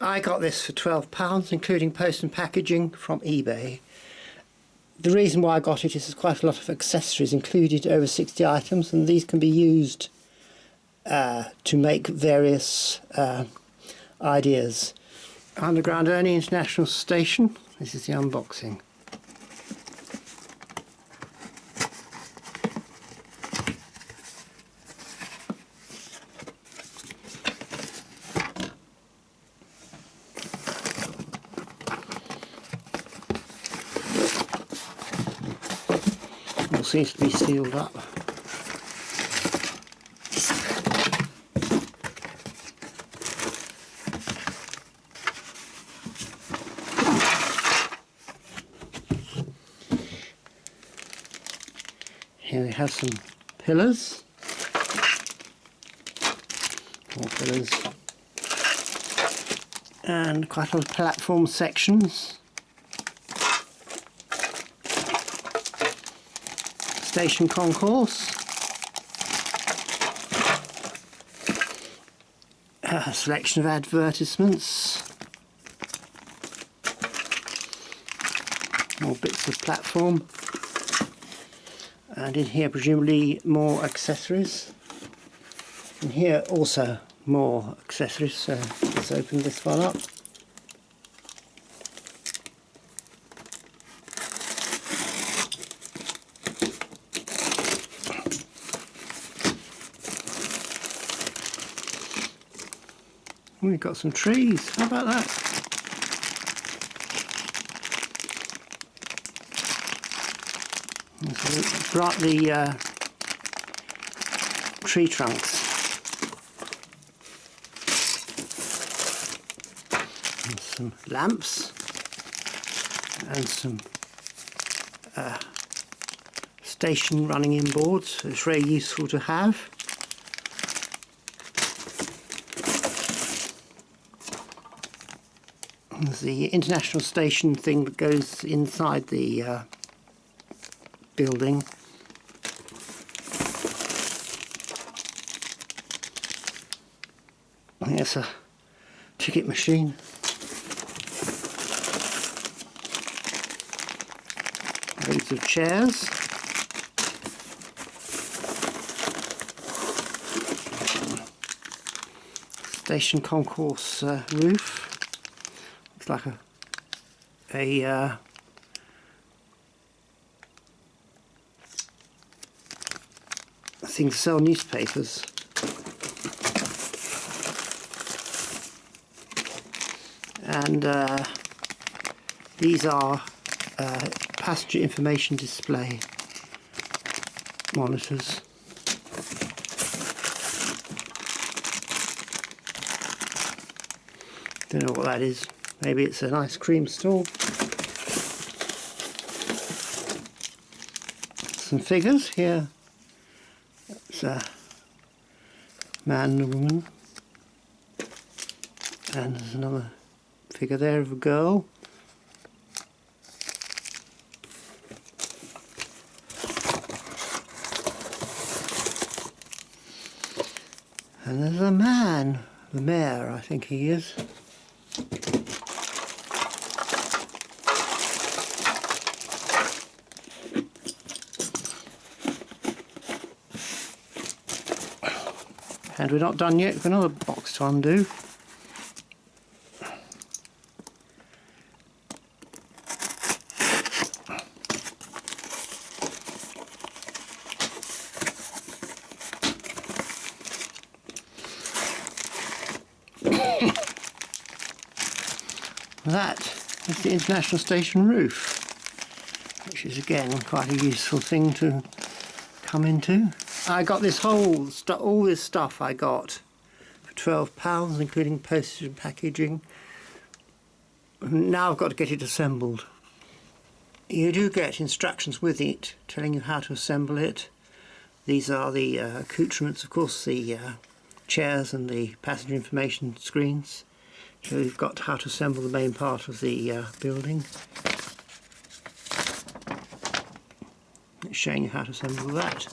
I got this for £12, including post and packaging, from eBay. The reason why I got it is there's quite a lot of accessories included, over 60 items, and these can be used to make various ideas. Underground Ernie International Station. This is the unboxing. It seems to be sealed up. Here we have some pillars, more pillars, and quite a lot of platform sections. Station concourse, a selection of advertisements, more bits of platform, and in here presumably more accessories, and here also more accessories. So let's open this one up. We've got some trees, how about that? So brought the tree trunks. And some lamps and some station running in boards, so it's very useful to have. There's the international station thing that goes inside the building. There's a ticket machine. Loads of chairs. Station concourse roof. Looks like a thing to sell newspapers. And these are passenger information display monitors. Don't know what that is. Maybe it's an ice cream stall. Some figures here. It's a man and a woman. And there's another figure there of a girl. And there's a man, the mayor I think he is. And we're not done yet, we've got another box to undo. That is the international station roof, which is again quite a useful thing to come into. I got this whole all this stuff I got for £12, including postage and packaging. Now I've got to get it assembled. You do get instructions with it telling you how to assemble it. These are the accoutrements, of course, the chairs and the passenger information screens. So you've got how to assemble the main part of the building. It's showing you how to assemble that.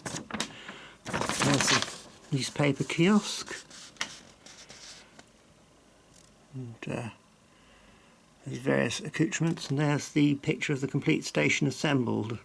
There's a newspaper kiosk. And these various accoutrements, and there's the picture of the complete station assembled.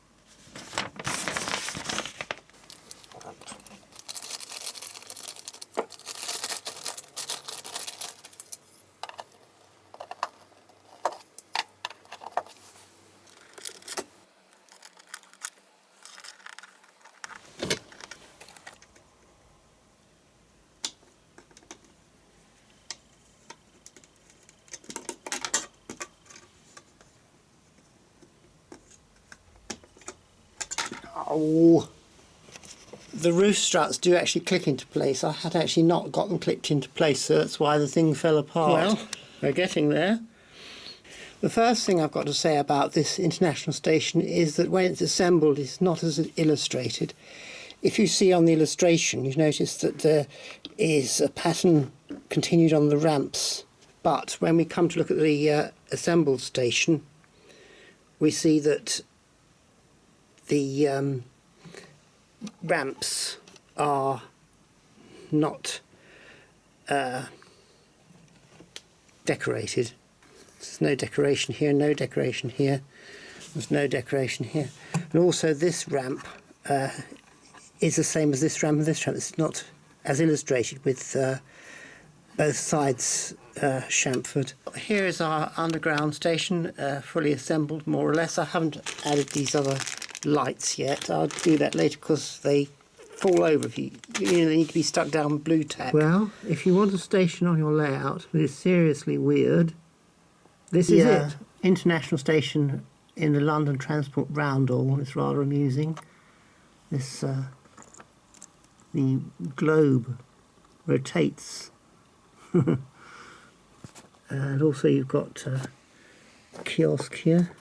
Oh, the roof struts do actually click into place. I had actually not got them clipped into place, so that's why the thing fell apart. Well, we're getting there. The first thing I've got to say about this international station is that when it's assembled, it's not as illustrated. If you see on the illustration, you notice that there is a pattern continued on the ramps, but when we come to look at the assembled station, we see that the ramps are not decorated. There's no decoration here, no decoration here, there's no decoration here. And also this ramp is the same as this ramp and this ramp. It's not as illustrated with both sides chamfered. Here is our underground station, fully assembled more or less. I haven't added these other lights yet. I'll do that later because they fall over if you know, they need to be stuck down with blue tack. Well, if you want a station on your layout that is seriously weird, this is it. International station in the London Transport Roundel. It's rather amusing. This the globe rotates. And also you've got a kiosk here.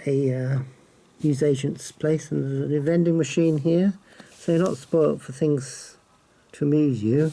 A newsagent's place, and there's a vending machine here, so you're not spoilt for things to amuse you.